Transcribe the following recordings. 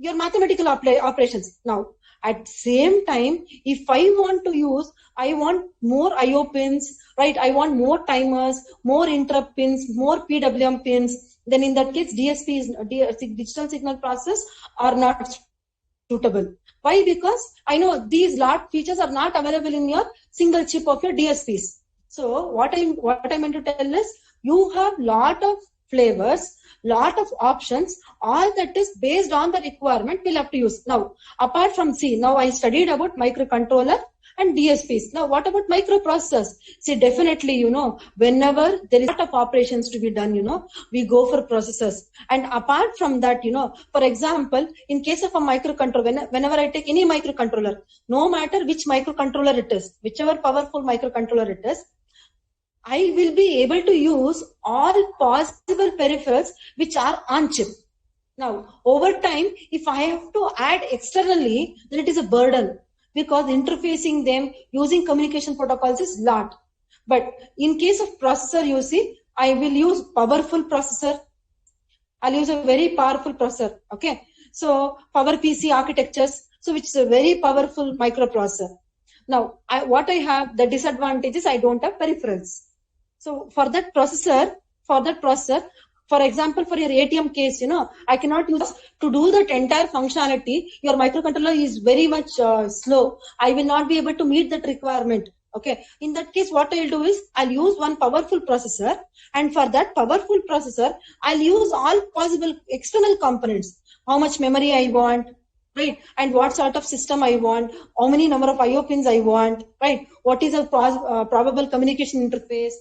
your mathematical operations. Now, at same time, if I want to use, I want more IO pins, right? I want more timers, more interrupt pins, more PWM pins. Then in that case, digital signal process are not suitable. Why? Because I know these lot features are not available in your single chip of your DSPs. So what I meant to tell is, you have lot of flavors, lot of options, all that is based on the requirement we'll have to use. Now, apart from now I studied about microcontroller and DSPs. Now, what about microprocessors? See, definitely, whenever there is a lot of operations to be done, we go for processors. And apart from that, for example, in case of a microcontroller, whenever I take any microcontroller, no matter which microcontroller it is, whichever powerful microcontroller it is, I will be able to use all possible peripherals which are on chip. Now, over time, if I have to add externally, then it is a burden, because interfacing them using communication protocols is lot. But in case of processor, you see, I will use powerful processor. I'll use a very powerful processor. Okay. So PowerPC architectures, so which is a very powerful microprocessor. Now, what I have, the disadvantage is I don't have peripherals. So for that processor, for example, for your ATM case, I cannot use to do that entire functionality. Your microcontroller is very much slow. I will not be able to meet that requirement. Okay. In that case, what I'll do is I'll use one powerful processor, and for that powerful processor, I'll use all possible external components. How much memory I want, right? And what sort of system I want, how many number of IO pins I want, right? What is a probable communication interface?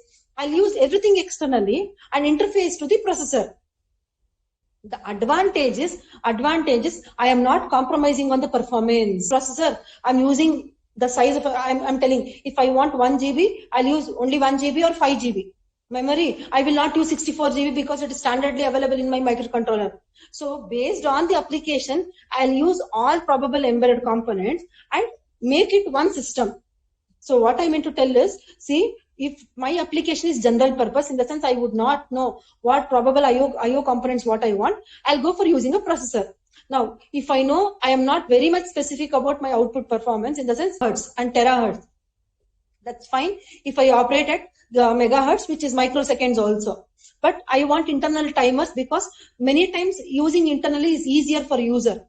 I'll use everything externally and interface to the processor. The advantages, I am not compromising on the performance. Processor, I'm using the size of, I'm telling, if I want 1 GB, I'll use only 1 GB or 5 GB. Memory, I will not use 64 GB because it is standardly available in my microcontroller. So based on the application, I'll use all probable embedded components and make it one system. So what I meant to tell is, see, if my application is general purpose, in the sense I would not know what probable IO components what I want, I'll go for using a processor. Now, if I know I am not very much specific about my output performance, in the sense hertz and terahertz, that's fine. If I operate at the megahertz, which is microseconds also. But I want internal timers, because many times using internally is easier for user.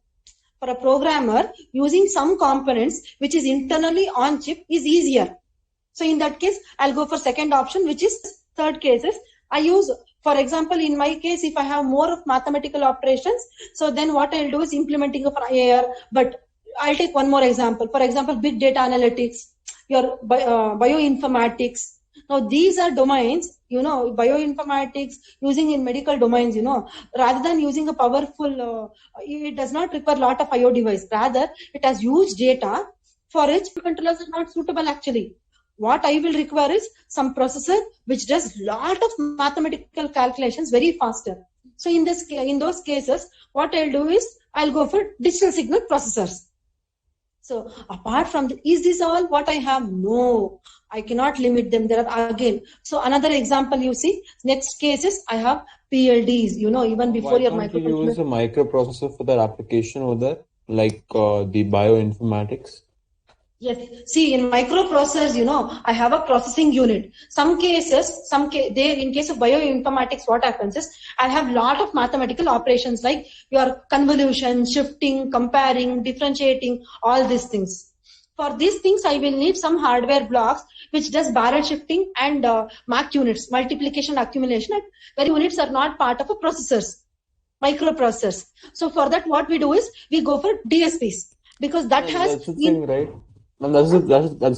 For a programmer, using some components which is internally on chip is easier. So in that case, I'll go for second option, which is third cases. I use, for example, in my case, if I have more of mathematical operations, so then what I'll do is implementing of IAR. But I'll take one more example. For example, big data analytics, your bioinformatics. Now these are domains, bioinformatics using in medical domains, rather than using a powerful, it does not require a lot of IO device. Rather, it has huge data for which controllers are not suitable actually. What I will require is some processor which does lot of mathematical calculations very faster. So in those cases, what I'll do is I'll go for digital signal processors. So apart from is this all what I have? No, I cannot limit them. There are again. So another example, you see, next cases I have PLDs. Even before your microcontroller. Why can't you use a microprocessor for that application over there, like the bioinformatics? Yes. See, in microprocessors, I have a processing unit. Some cases, in case of bioinformatics, what happens is I have lot of mathematical operations like your convolution, shifting, comparing, differentiating, all these things. For these things, I will need some hardware blocks which does barrel shifting and MAC units, multiplication, accumulation. And where units are not part of a microprocessors. So for that, what we do is we go for DSPs, because that has. That's the thing, right? And that's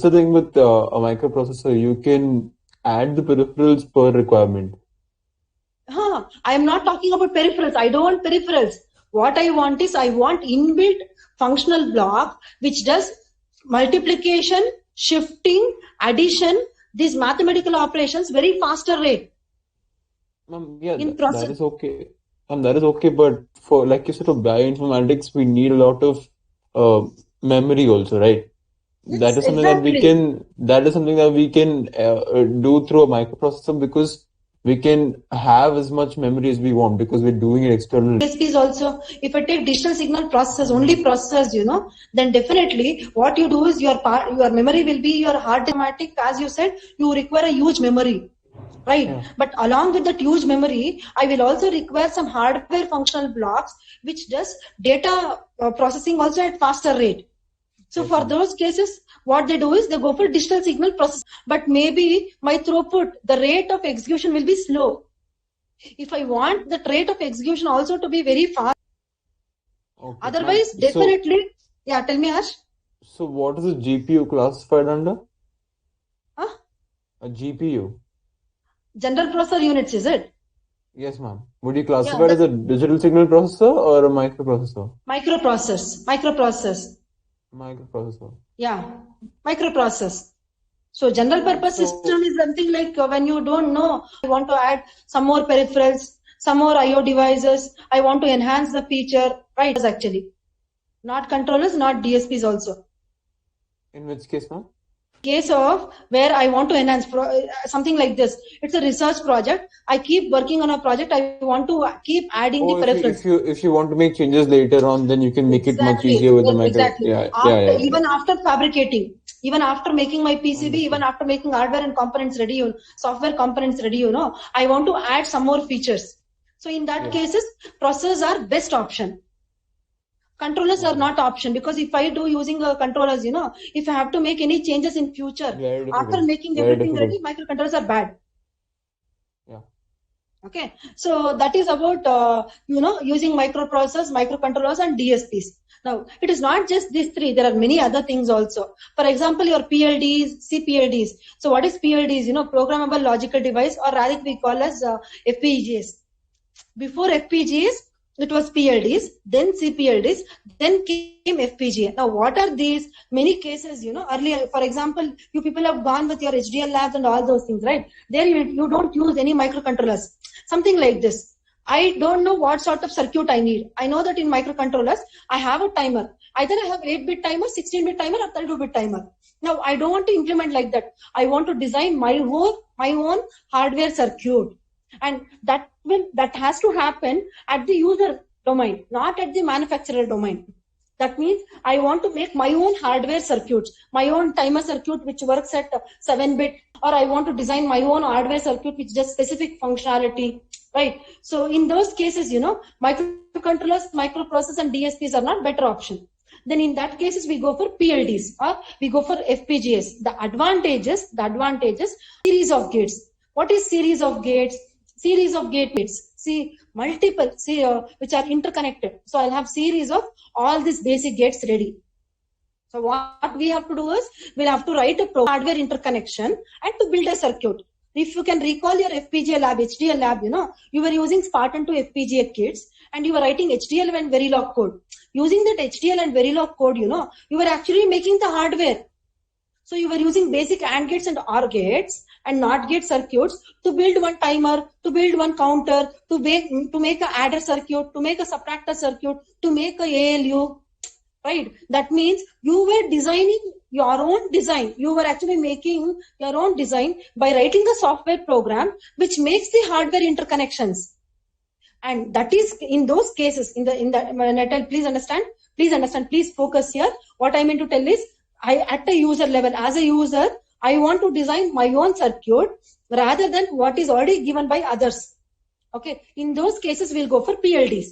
the thing with a microprocessor. You can add the peripherals per requirement. I am not talking about peripherals. I don't want peripherals. What I want is I want inbuilt functional block which does multiplication, shifting, addition, these mathematical operations very faster rate. Yeah, that is okay. That is okay, but for, like you said, for bioinformatics, we need a lot of memory also, right? Yes, that is something exactly. that we can do through a microprocessor, because we can have as much memory as we want because we're doing it externally. DSPs also, if I take digital signal processors, only processors, then definitely what you do is your memory will be your hard disk. As you said, you require a huge memory. Right. Yeah. But along with that huge memory, I will also require some hardware functional blocks, which does data processing also at faster rate. So for those cases, what they do is they go for digital signal processing. But maybe my throughput, the rate of execution will be slow. If I want the rate of execution also to be very fast, otherwise definitely, yeah, tell me, Ash. So what is a GPU classified under? Huh? A GPU. General processor units, is it? Yes, ma'am. Would you classify it as a digital signal processor or a microprocessor? Microprocessor. Yeah, microprocessor. So general purpose system is something like when you don't know, I want to add some more peripherals, some more IO devices, I want to enhance the feature, right? Actually, not controllers, not DSPs also. In which case, ma'am? Case of where I want to enhance something like this. It's a research project. I keep working on a project. I want to keep adding the peripherals. If you want to make changes later on, then you can make it much easier with the micro. Exactly. Even after fabricating, even after making my PCB, even after making hardware and components ready, software components ready, I want to add some more features. So in that cases, processors are best option. Controllers are not option, because if I do using controllers, if I have to make any changes in future, after making everything ready, microcontrollers are bad. Yeah. Okay. So that is about, using microprocessors, microcontrollers and DSPs. Now, it is not just these three. There are many other things also. For example, your PLDs, CPLDs. So what is PLDs? Programmable logical device, or rather we call as FPGAs. Before FPGAs, it was PLDs, then CPLDs, then came FPGA. Now, what are these? Many cases, earlier, for example, you people have gone with your HDL labs and all those things, right? There you don't use any microcontrollers. Something like this. I don't know what sort of circuit I need. I know that in microcontrollers, I have a timer. Either I have 8-bit timer, 16-bit timer, or 32-bit timer. Now, I don't want to implement like that. I want to design my own hardware circuit. And that has to happen at the user domain, not at the manufacturer domain. That means I want to make my own hardware circuits, my own timer circuit which works at 7-bit, or I want to design my own hardware circuit which does specific functionality, right? So in those cases, microcontrollers, microprocessors and DSPs are not better option. Then in that cases, we go for PLDs or we go for FPGAs. The advantages, series of gates. What is series of gates? Series of gates. See, multiple, which are interconnected. So I'll have series of all these basic gates ready. So what we have to do is, we'll have to write a hardware interconnection and to build a circuit. If you can recall your FPGA lab, HDL lab, you were using Spartan to FPGA kits and you were writing HDL and Verilog code. Using that HDL and Verilog code, you were actually making the hardware. So you were using basic AND gates and OR gates and NOT gate circuits to build one timer, to build one counter, to make a adder circuit, to make a subtractor circuit, to make a ALU, right? That means you were designing your own design. You were actually making your own design by writing a software program which makes the hardware interconnections. And that is in those cases, when I tell, please understand, please focus here. What I mean to tell is, at a user level, as a user, I want to design my own circuit rather than what is already given by others. Okay. In those cases, we'll go for PLDs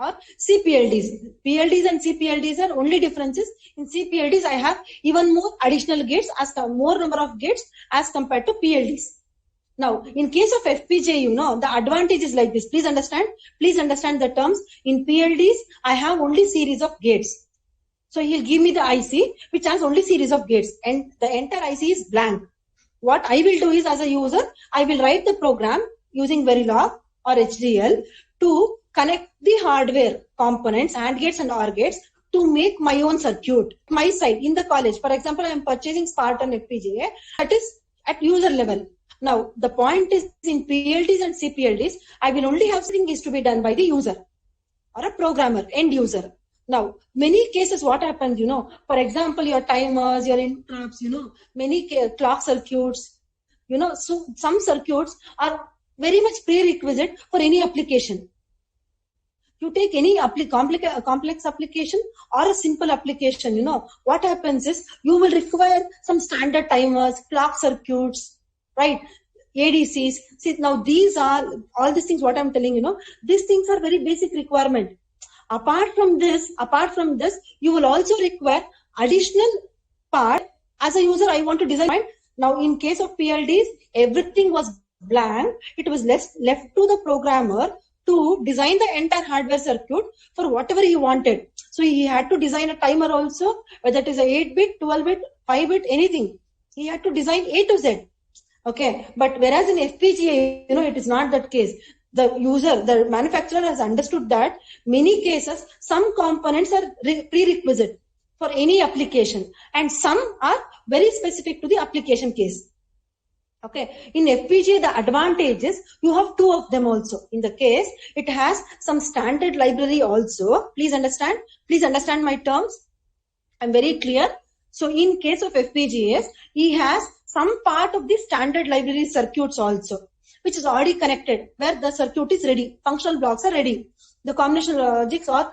or CPLDs. PLDs and CPLDs are only differences. In CPLDs, I have even more additional gates, more number of gates as compared to PLDs. Now, in case of FPGA, the advantage is like this. Please understand the terms. In PLDs, I have only series of gates. So he'll give me the IC, which has only series of gates, and the entire IC is blank. What I will do is, as a user, I will write the program using Verilog or HDL to connect the hardware components, AND gates and OR gates, to make my own circuit. My side, in the college, for example, I am purchasing Spartan FPGA, that is at user level. Now, the point is, in PLDs and CPLDs, I will only have something is to be done by the user or a programmer, end user. Now, many cases, what happens, for example, your timers, your interrupts, many clock circuits, So some circuits are very much prerequisite for any application. You take any complex application or a simple application, what happens is you will require some standard timers, clock circuits, right? ADCs. See, now these are all these things, what I'm telling, these things are very basic requirement. Apart from this, you will also require additional part. As a user, I want to design. Now, in case of PLDs, everything was blank. It was left to the programmer to design the entire hardware circuit for whatever he wanted. So he had to design a timer also, whether it is a 8-bit, 12-bit, 5-bit, anything. He had to design A to Z. Okay, but whereas in FPGA, it is not that case. The manufacturer has understood that many cases, some components are prerequisite for any application and some are very specific to the application case. Okay, in FPGA, the advantages, you have two of them also. In the case, it has some standard library also. Please understand my terms. I'm very clear. So in case of FPGAs, he has some part of the standard library circuits also, which is already connected, where the circuit is ready. Functional blocks are ready. The combination logics, or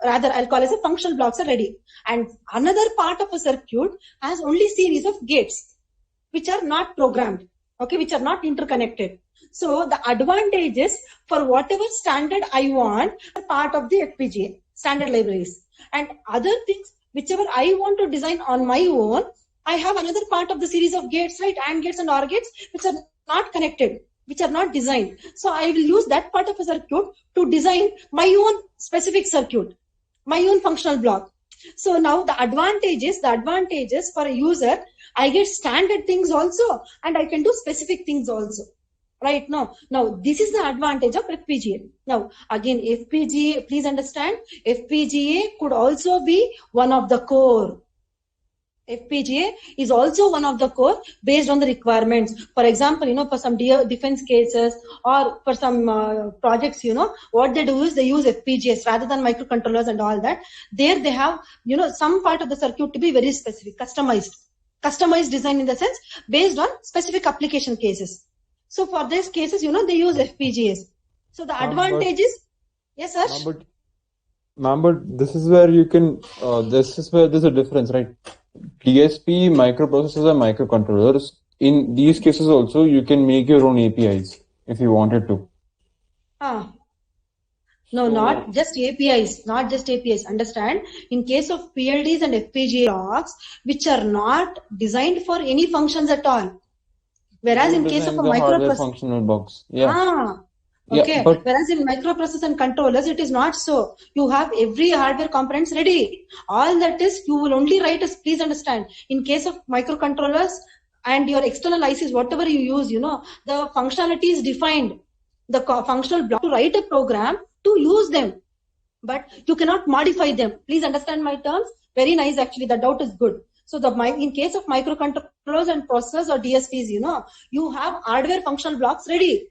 I'll call it a functional blocks are ready. And another part of a circuit has only series of gates, which are not programmed, okay, which are not interconnected. So the advantages for whatever standard I want are part of the FPGA, standard libraries. And other things, whichever I want to design on my own, I have another part of the series of gates, right, AND gates and OR gates, which are not connected, which are not designed. So I will use that part of a circuit to design my own specific circuit, my own functional block. So now the advantages for a user, I get standard things also, and I can do specific things also. Right now this is the advantage of FPGA. Now again, FPGA, please understand, FPGA could also be one of the core. FPGA is also one of the core based on the requirements. For example, for some defense cases or for some projects, what they do is they use FPGAs rather than microcontrollers and all that. There they have, some part of the circuit to be very specific, customized design in the sense based on specific application cases. So for these cases, they use FPGAs. So the advantages, yes, sir. But this is where you can, this is where there's a difference, right? DSP, microprocessors, and microcontrollers. In these cases also, you can make your own APIs if you wanted to. No, not just APIs. Understand? In case of PLDs and FPGA blocks, which are not designed for any functions at all. Whereas in case of a microprocessor, functional blocks. Yeah. Okay. Yeah, but whereas in microprocessors and controllers, it is not so. You have every hardware components ready. All that is, you will only write as, please understand, in case of microcontrollers and your external ICs, whatever you use, the functionality is defined. The functional block to write a program to use them, but you cannot modify them. Please understand my terms. Very nice, actually. The doubt is good. So in case of microcontrollers and processors or DSPs, you have hardware functional blocks ready.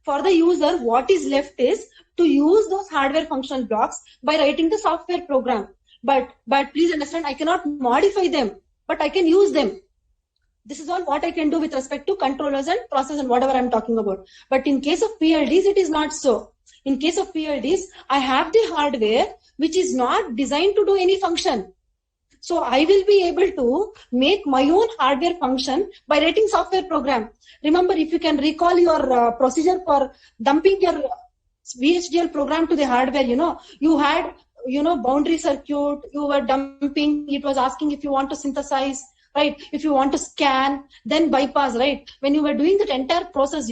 For the user, what is left is to use those hardware functional blocks by writing the software program. But please understand, I cannot modify them, but I can use them. This is all what I can do with respect to controllers and processors and whatever I'm talking about. But in case of PLDs, it is not so. In case of PLDs, I have the hardware which is not designed to do any function. So I will be able to make my own hardware function by writing software program. Remember, if you can recall your procedure for dumping your VHDL program to the hardware, you had, boundary circuit, you were dumping, it was asking if you want to synthesize, right? If you want to scan, then bypass, right? When you were doing that entire process,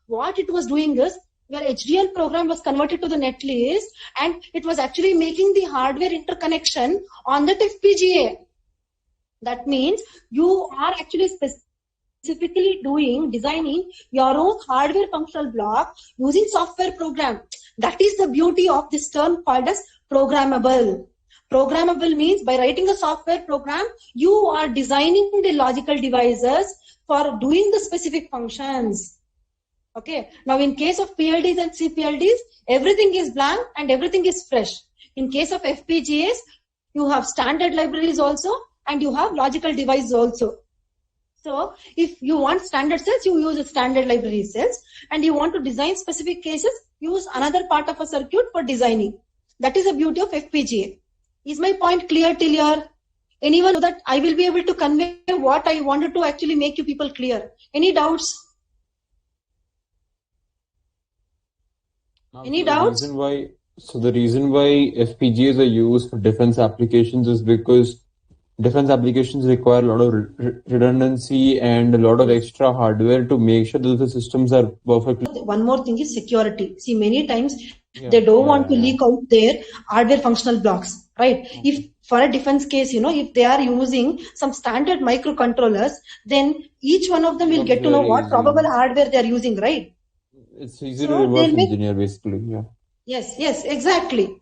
what it was doing is, your HDL program was converted to the netlist and it was actually making the hardware interconnection on that FPGA. That means you are actually specifically designing your own hardware functional block using software program. That is the beauty of this term called as programmable. Programmable means by writing a software program, you are designing the logical devices for doing the specific functions. Okay. Now, in case of PLDs and CPLDs, everything is blank and everything is fresh. In case of FPGAs, you have standard libraries also and you have logical devices also. So if you want standard cells, you use a standard library cells, and you want to design specific cases, use another part of a circuit for designing. That is the beauty of FPGA. Is my point clear till here? Anyone, so that I will be able to convey what I wanted to actually make you people clear. Any doubts? Any doubts? The reason why FPGAs are used for defense applications is because defense applications require a lot of redundancy and a lot of extra hardware to make sure that the systems are perfectly. One more thing is security. See, many times they don't want to leak out their hardware functional blocks, right? If for a defense case, if they are using some standard microcontrollers, then each one of them will get to know what probable hardware they are using, right? It's easy to reverse engineer, basically. Yeah. Yes, exactly.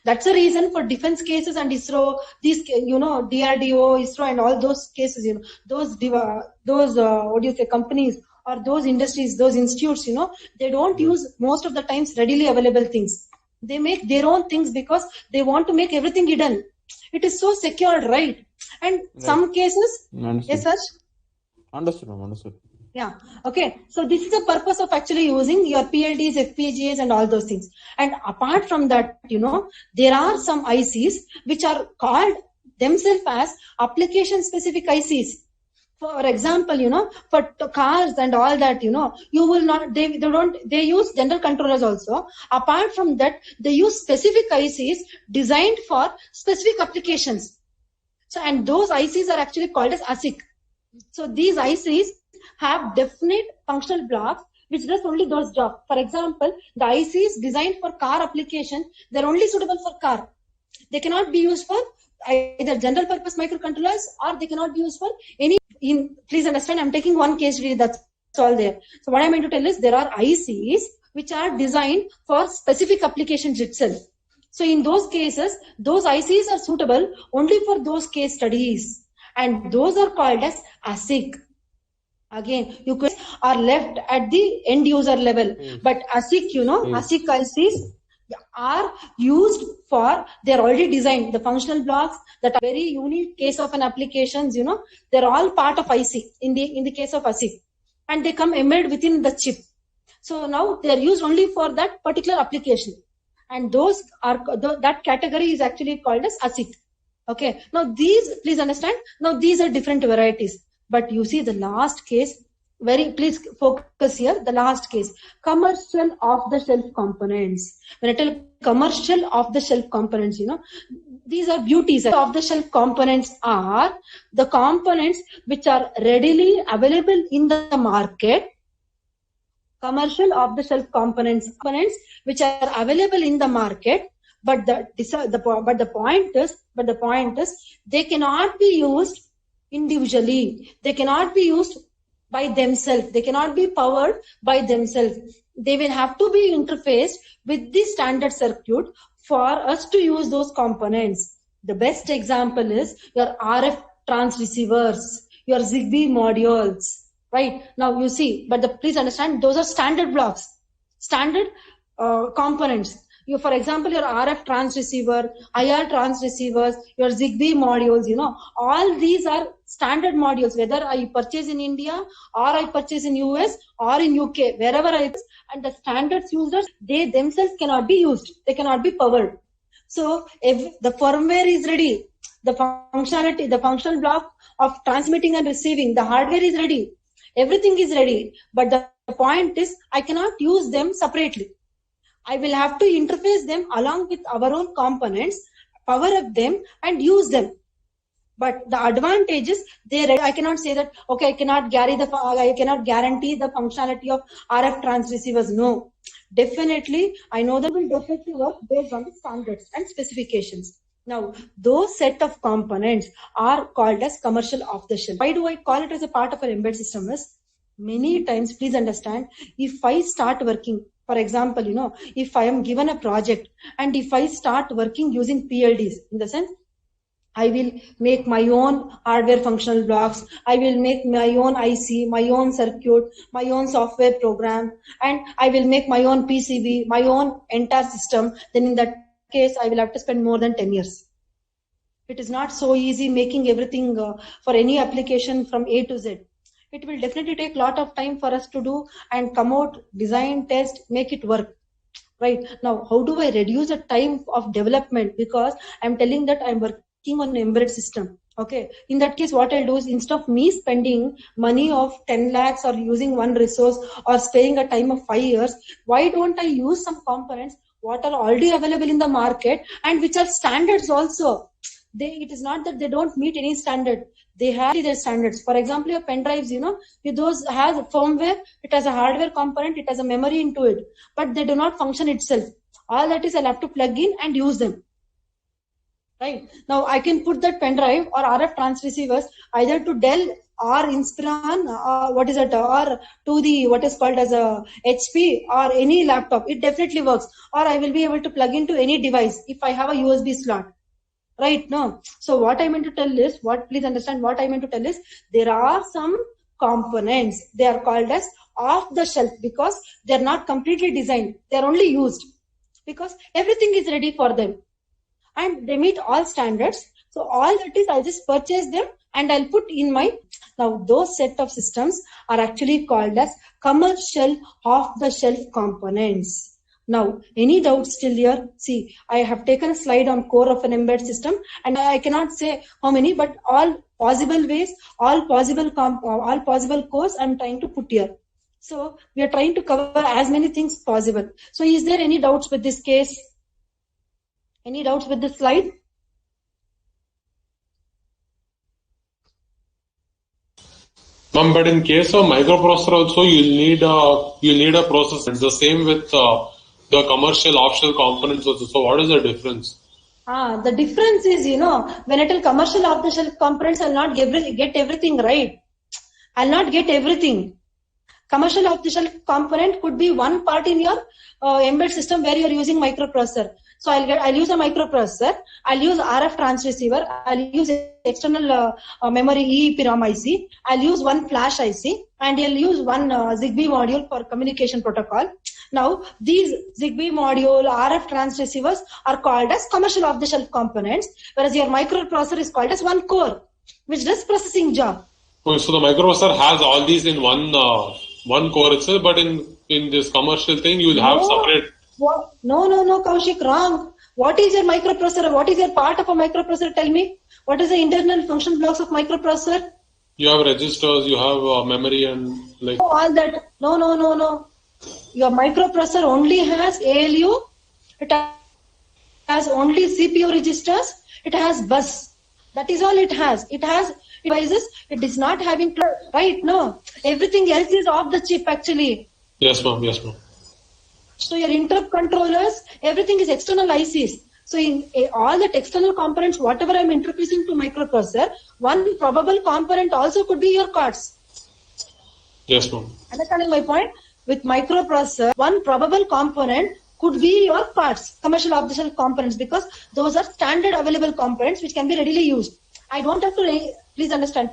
That's the reason for defense cases and ISRO, these, DRDO, ISRO, and all those cases, those companies or those industries, those institutes, they don't use most of the times readily available things. They make their own things because they want to make everything hidden. It is so secured, right? And some cases, yes, sir. Understood. Yeah. Okay. So this is the purpose of actually using your PLDs, FPGAs, and all those things. And apart from that, there are some ICs which are called themselves as application-specific ICs. For example, for cars and all that, you will not. They use general controllers also. Apart from that, they use specific ICs designed for specific applications. So, and those ICs are actually called as ASIC. So these ICs have definite functional blocks which does only those jobs. For example, the ICs designed for car application, they're only suitable for car. They cannot be used for either general purpose microcontrollers, or they cannot be used for any. Please understand, I'm taking one case study, that's all there. So what I'm going to tell is there are ICs which are designed for specific applications itself. So in those cases, those ICs are suitable only for those case studies, and those are called as ASIC. Again, you could are left at the end user level, but ASIC, ASIC ICs are used for, they're already designed, the functional blocks that are very unique case of an applications, they're all part of IC in the case of ASIC, and they come embedded within the chip. So now they're used only for that particular application, and those are that category is actually called as ASIC. Okay, now these, please understand, now these are different varieties. But you see the last case, please focus here, the last case, commercial off-the-shelf components. When I tell commercial off-the-shelf components, these are beauties. Off-the-shelf components are the components which are readily available in the market. Commercial off-the-shelf components which are available in the market, but the point is they cannot be used individually. They cannot be used by themselves. They cannot be powered by themselves. They will have to be interfaced with the standard circuit for us to use those components. The best example is your RF transceivers, your Zigbee modules, right? Now you see, but please understand, those are standard blocks, standard components. For example, your RF transceiver, IR transceivers, your Zigbee modules, all these are standard modules, whether I purchase in India or I purchase in US or in UK, wherever and the standards users, they themselves cannot be used. They cannot be powered. So if the firmware is ready, the functionality, the functional block of transmitting and receiving, the hardware is ready, everything is ready. But the point is, I cannot use them separately. I will have to interface them along with our own components, power up them and use them. But the advantage is I cannot say that, okay, I cannot guarantee the functionality of RF transceivers. No, definitely, I know that will definitely work based on the standards and specifications. Now, those set of components are called as commercial off-the-shelf. Why do I call it as a part of an embedded system? Is many times, please understand, if I start working, for example, if I am given a project and if I start working using PLDs, in the sense, I will make my own hardware functional blocks, I will make my own IC, my own circuit, my own software program, and I will make my own PCB, my own entire system, then in that case, I will have to spend more than 10 years. It is not so easy making everything for any application from A to Z. It will definitely take a lot of time for us to do and come out, design, test, make it work. Right now, how do I reduce the time of development? Because I'm telling that I'm working on an embedded system. Okay, in that case, what I'll do is instead of me spending money of 10 lakhs or using one resource or sparing a time of 5 years, why don't I use some components what are already available in the market and which are standards also? It is not that they don't meet any standard. They have their standards. For example, your pen drives, those has firmware, it has a hardware component, it has a memory into it, but they do not function itself. All that is I'll have to plug in and use them. Right now, I can put that pen drive or RF transceivers either to Dell or Inspiron, or to the what is called as a HP or any laptop. It definitely works. Or I will be able to plug into any device if I have a USB slot. Right now, so what I meant to tell is, please understand what I meant to tell is, there are some components, they are called as off the shelf because they're not completely designed, they're only used because everything is ready for them and they meet all standards. So all that is, I'll just purchase them and I'll put in my, now those set of systems are actually called as commercial off the shelf components. Now, any doubts still here? See, I have taken a slide on core of an embedded system and I cannot say how many, but all possible ways, all possible cores I'm trying to put here. So we are trying to cover as many things possible. So is there any doubts with this case? Any doubts with this slide? Ma'am, but in case of microprocessor also, you'll need a processor. It's the same with the commercial off-the-shelf components also. So what is the difference? The difference is, when I tell commercial off-the-shelf components, I'll not get everything right. I'll not get everything. Commercial off-the-shelf component could be one part in your embedded system where you're using microprocessor. So I'll use a microprocessor, I'll use RF transceiver, I'll use external memory E3MBEDDED IC, I'll use one flash IC, and I'll use one Zigbee module for communication protocol. Now, these Zigbee module, RF transceivers are called as commercial off-the-shelf components, whereas your microprocessor is called as one core, which does processing job. Okay, so the microprocessor has all these in one core itself, but in this commercial thing, you will have separate. What? No, Kaushik, wrong. What is your microprocessor? What is your part of a microprocessor? Tell me. What is the internal function blocks of microprocessor? You have registers, you have memory and like... All that. No. Your microprocessor only has ALU. It has only CPU registers. It has bus. That is all it has. It has devices. It is not having... Right? No. Everything else is off the chip actually. Yes, ma'am. So your interrupt controllers, everything is external ICs. So in all that external components, whatever I'm introducing to microprocessor, one probable component also could be your cards. Yes, ma'am. Understanding my point? With microprocessor, one probable component could be your parts, commercial off-the-shelf components, because those are standard available components which can be readily used. I don't have to, please understand,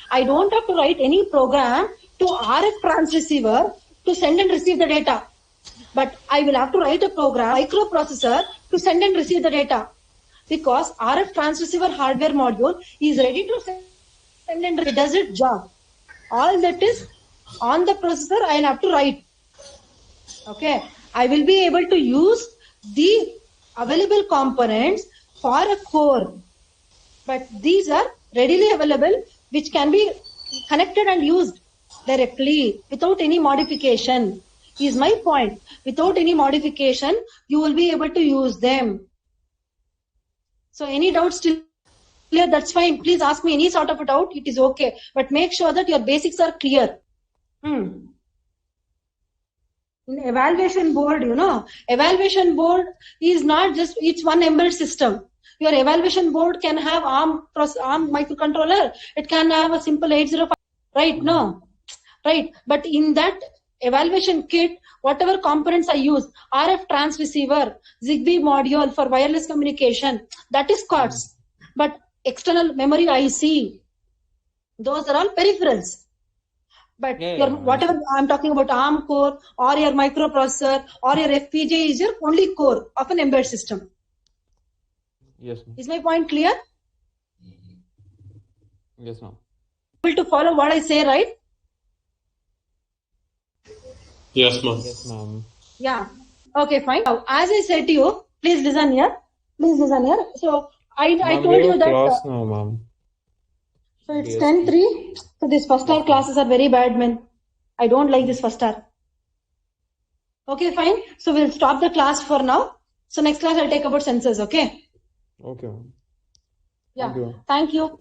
I don't have to write any program to RF transceiver to send and receive the data. But I will have to write a program, microprocessor, to send and receive the data. Because RF transceiver hardware module is ready to send and it does its job. All that is on the processor, I will have to write. Okay. I will be able to use the available components for a core. But these are readily available, which can be connected and used directly without any modification. Is my point. Without any modification, you will be able to use them. So any doubts still clear? That's fine. Please ask me any sort of a doubt. It is okay. But make sure that your basics are clear. In evaluation board, evaluation board is not just, it's one embedded system. Your evaluation board can have ARM microcontroller. It can have a simple 805. Right? No. Right. But in that evaluation kit, whatever components I use, RF transceiver, Zigbee module for wireless communication, that is cards. But external memory IC, those are all peripherals. But whatever I'm talking about, ARM core or your microprocessor or your FPGA is your only core of an embedded system. Yes. Is my point clear? Yes, ma'am. Able to follow what I say, right? Yes, ma'am. Yes, ma'am. Yeah. Okay, fine. Now, as I said to you, please listen here. Please listen here. So I Ma'am, we told have you a that. class now, ma'am. So it's DSP. 10:03. So these first hour Yes, ma'am. classes are very bad, man. I don't like this first hour. Okay, fine. So we'll stop the class for now. So next class I'll take about sensors. Okay. Okay, ma'am. Yeah. Thank you, ma'am. Thank you.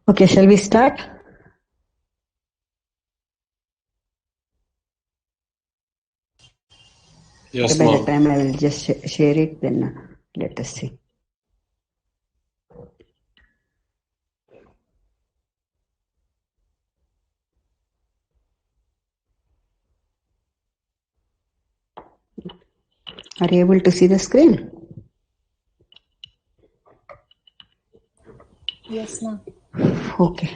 Okay, shall we start? Yes, By the ma'am. time I will just share it, then let us see. Are you able to see the screen? Yes, ma'am. Okay.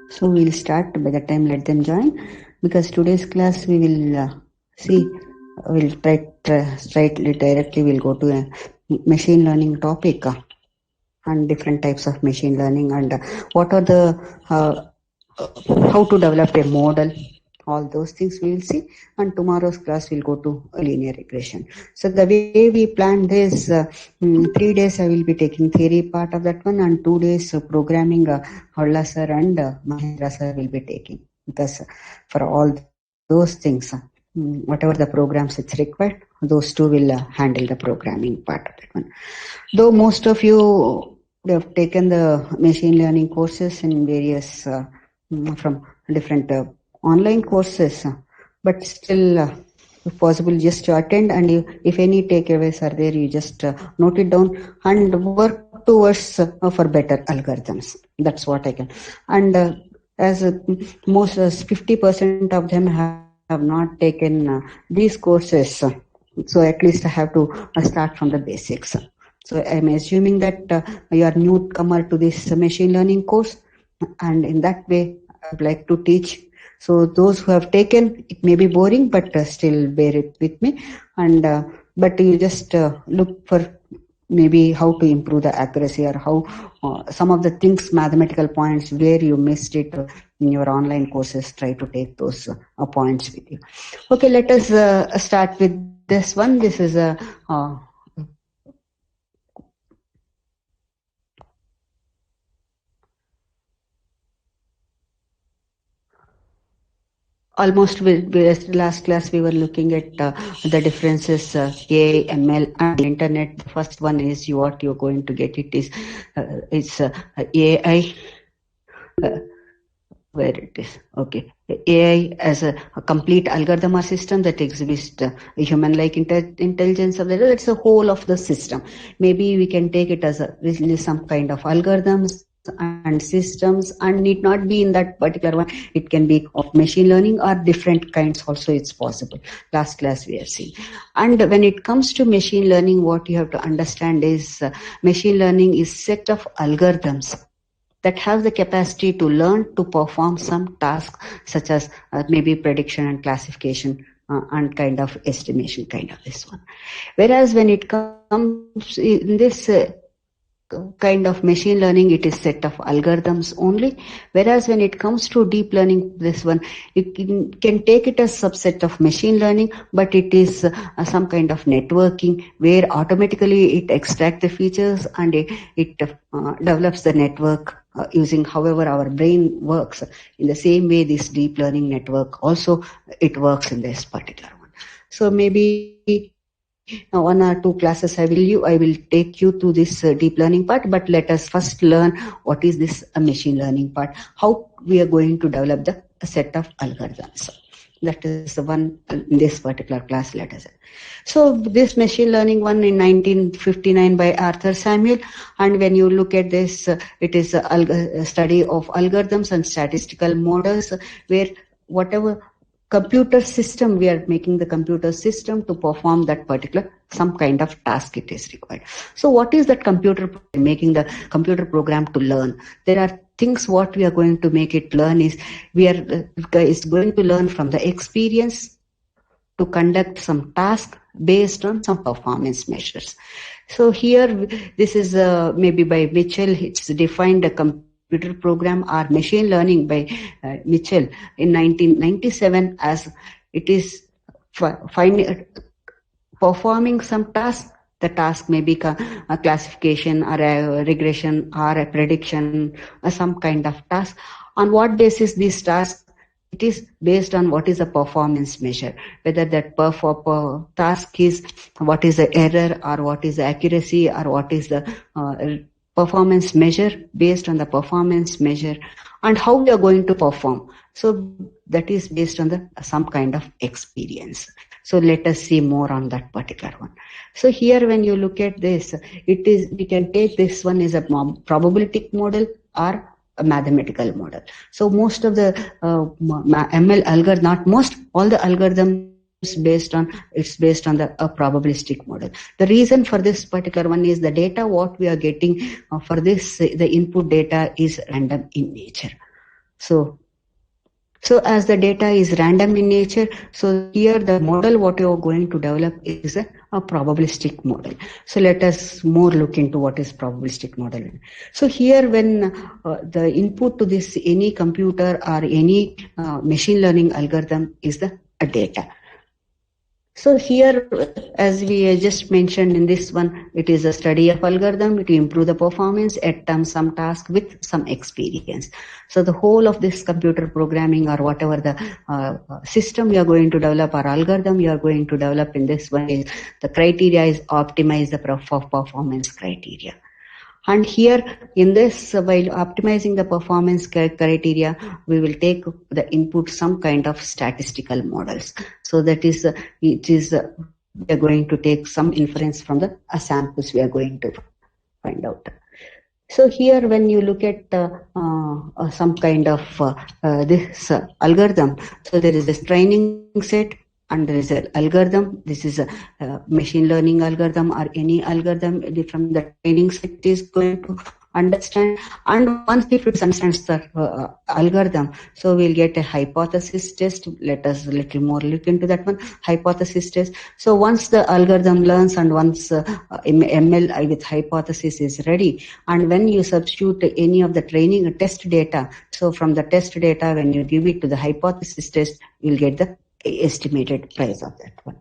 So we'll start. By the time, let them join, because today's class we will see. We'll try slightly directly. We'll go to a machine learning topic and different types of machine learning and what are the how to develop a model. All those things we will see, and tomorrow's class will go to a linear regression. So the way we planned this, 3 days I will be taking theory part of that one, and 2 days programming Holla sir and Mahendra sir will be taking, because for all those things, whatever the programs it's required, those two will handle the programming part of that one. Though most of you have taken the machine learning courses in various from different online courses, but still, if possible, just to attend, and if any takeaways are there, you just note it down and work towards for better algorithms. That's what I can. And as most 50% of them have not taken these courses, so at least I have to start from the basics. So I'm assuming that you are newcomer to this machine learning course, and in that way, I would like to teach. So those who have taken, it may be boring, but still bear it with me. And but you just look for maybe how to improve the accuracy, or how some of the things, mathematical points where you missed it in your online courses. Try to take those points with you. Okay, let us start with this one. This is a almost with last class we were looking at the differences, AI, ML, and internet. The first one is what you're going to get. It is it's AI. Where it is, okay. AI as a complete algorithm or system that exhibits human-like intelligence of the data. It's the whole of the system. Maybe we can take it as some kind of algorithms and systems, and need not be in that particular one. It can be of machine learning or different kinds also. It's possible. Last class we have seen. And when it comes to machine learning, what you have to understand is machine learning is set of algorithms that have the capacity to learn to perform some task, such as maybe prediction and classification and kind of estimation, kind of this one. Whereas when it comes in this kind of machine learning, it is set of algorithms only. Whereas when it comes to deep learning, this one, you can take it as subset of machine learning, but it is some kind of networking where automatically it extracts the features and it develops the network using however our brain works. In the same way, this deep learning network also, it works in this particular one. So maybe one or two classes I will take you to this deep learning part, but let us first learn what is this machine learning part, how we are going to develop the set of algorithms. That is the one in this particular class, let us say. So this machine learning one in 1959 by Arthur Samuel, and when you look at this, it is a study of algorithms and statistical models, where whatever computer system, we are making the computer system to perform that particular some kind of task it is required. So what is that computer, making the computer program to learn? There are things what we are going to make it learn is, it's going to learn from the experience to conduct some task based on some performance measures. So here, this is maybe by Mitchell, it's defined a computer program or machine learning by Mitchell in 1997 as it is performing some task. The task may be a classification or a regression or a prediction or some kind of task. On what basis these tasks? It is based on what is the performance measure, whether that task is what is the error or what is the accuracy or what is the performance measure. Based on the performance measure and how we are going to perform. So that is based on some kind of experience. So let us see more on that particular one. So here when you look at this, it is, we can take this one as a probabilistic model or a mathematical model. So most of the ML algorithm, not most, all the algorithms based on the probabilistic model. The reason for this particular one is the data what we are getting for this, the input data is random in nature. So as the data is random in nature, so here the model what you are going to develop is a probabilistic model. So let us more look into what is probabilistic model. So here when the input to this any computer or any machine learning algorithm is the data. So here, as we just mentioned in this one, it is a study of algorithm to improve the performance at some task with some experience. So the whole of this computer programming or whatever the system you are going to develop or algorithm you are going to develop in this one is the criteria is optimize the performance criteria. And here in this, while optimizing the performance criteria, we will take the input some kind of statistical models. So that is, we are going to take some inference from the samples we are going to find out. So here when you look at some kind of this algorithm, so there is this training set, and there is an algorithm. This is a machine learning algorithm or any algorithm from the training set is going to understand, and once if it understands the algorithm, so we'll get a hypothesis test. Let us look into that one, hypothesis test. So once the algorithm learns and once ML with hypothesis is ready, and when you substitute any of the training test data, so from the test data, when you give it to the hypothesis test, you'll get the estimated price of that one.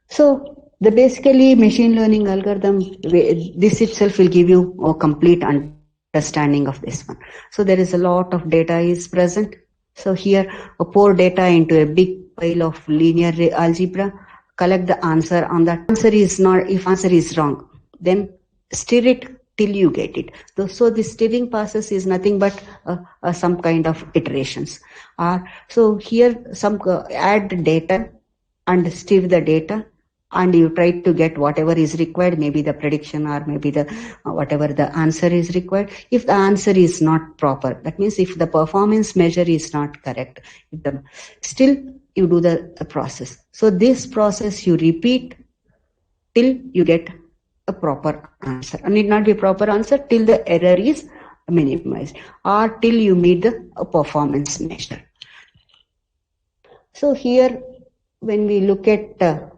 So the basically machine learning algorithm, this itself will give you a complete understanding of this one. So there is a lot of data is present. So here pour data into a big pile of linear algebra, collect the answer. On that answer is not, if answer is wrong, then stir it till you get it. So the stirring process is nothing but some kind of iterations. So here some add data and stir the data, and you try to get whatever is required, maybe the prediction or maybe the whatever the answer is required. If the answer is not proper, that means if the performance measure is not correct, still you do the process. So this process you repeat till you get a proper answer. And need not be proper answer till the error is minimized or till you meet the performance measure. So here when we look at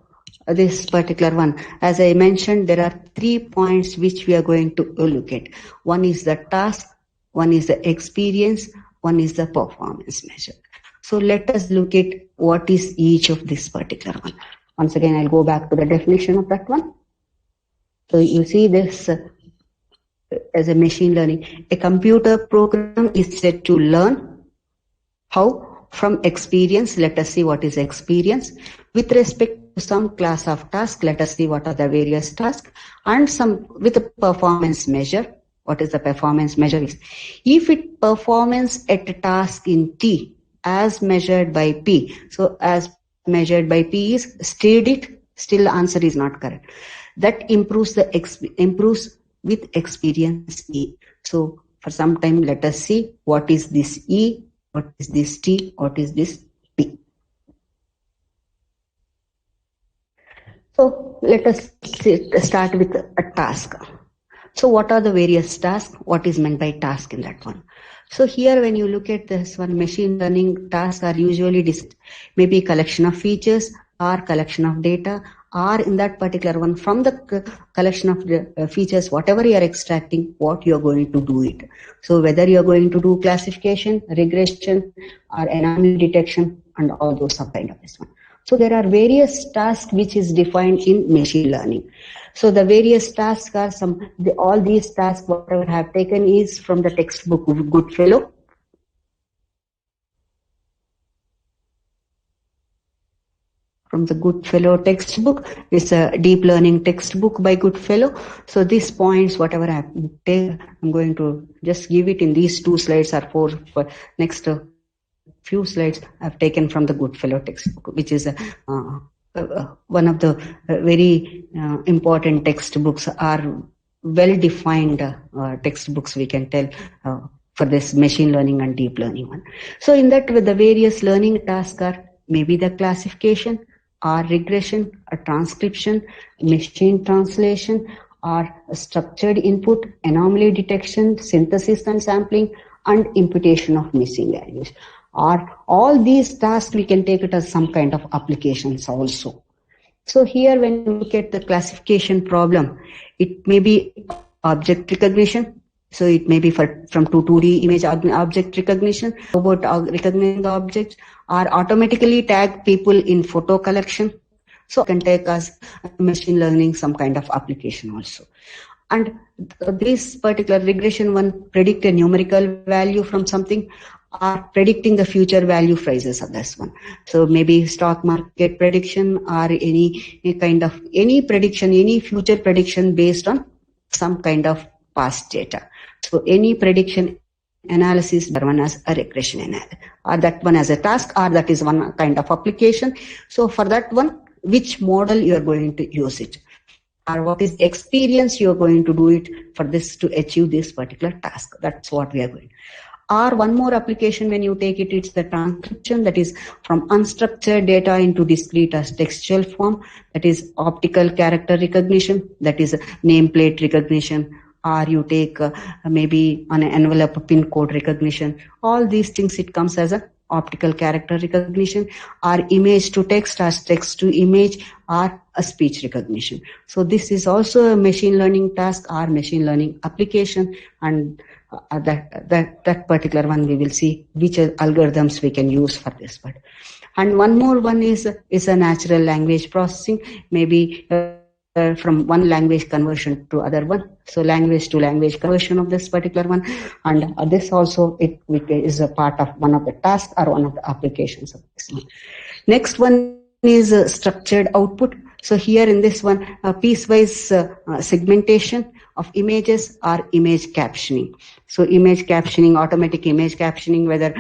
this particular one, as I mentioned, there are 3 points which we are going to look at. One is the task, one is the experience, one is the performance measure. So let us look at what is each of this particular one. Once again, I'll go back to the definition of that one. So you see this as a machine learning. A computer program is set to learn how from experience. Let us see what is experience. With respect to some class of task, let us see what are the various tasks, and some with a performance measure. What is the performance measure is? If it performance at a task in T as measured by P. So as measured by P is stirred it, still answer is not correct. That improves improves with experience E. So for some time, let us see what is this E, what is this T, what is this P. So let us start with a task. So what are the various tasks? What is meant by task in that one? So here when you look at this one, machine learning tasks are usually maybe collection of features or collection of data, or in that particular one, from the collection of the features, whatever you are extracting, what you are going to do it. So whether you are going to do classification, regression, or anomaly detection, and all those are kind of this one. So there are various tasks which is defined in machine learning. So the various tasks are all these tasks, whatever I have taken is from the textbook Goodfellow. From the Goodfellow textbook. It's a deep learning textbook by Goodfellow. So these points, whatever I have taken, I'm going to just give it in these 2 slides or 4 for next few slides I've taken from the Goodfellow textbook, which is one of the very important textbooks, are well-defined textbooks, we can tell, for this machine learning and deep learning one. So in that, with the various learning tasks are maybe the classification, or regression, or transcription, machine translation, or structured input, anomaly detection, synthesis and sampling, and imputation of missing values. Or all these tasks we can take it as some kind of applications also. So here when you look at the classification problem, it may be object recognition. So it may be from 2D image object recognition, about recognizing the objects, or automatically tag people in photo collection. So it can take us machine learning some kind of application also. And this particular regression one predict a numerical value from something, or predicting the future value prices of this one. So maybe stock market prediction, or any kind of prediction, any future prediction based on some kind of past data. So any prediction analysis, that one as a regression analysis, or that one as a task, or that is one kind of application. So for that one, which model you are going to use it, or what is experience you are going to do it for this to achieve this particular task. That's what we are going. Or one more application when you take it, it's the transcription, that is from unstructured data into discrete as textual form, that is optical character recognition, that is nameplate recognition, or you take maybe an envelope pin code recognition. All these things, it comes as a optical character recognition, or image to text, or text to image, or a speech recognition. So this is also a machine learning task or machine learning application, and that particular one we will see which algorithms we can use for this part. And one more one is a natural language processing, maybe from one language conversion to other one. So language to language conversion of this particular one. And this also, it is a part of one of the tasks or one of the applications of this one. Next one is structured output. So here in this one, piecewise segmentation of images or image captioning. So image captioning, automatic image captioning, whether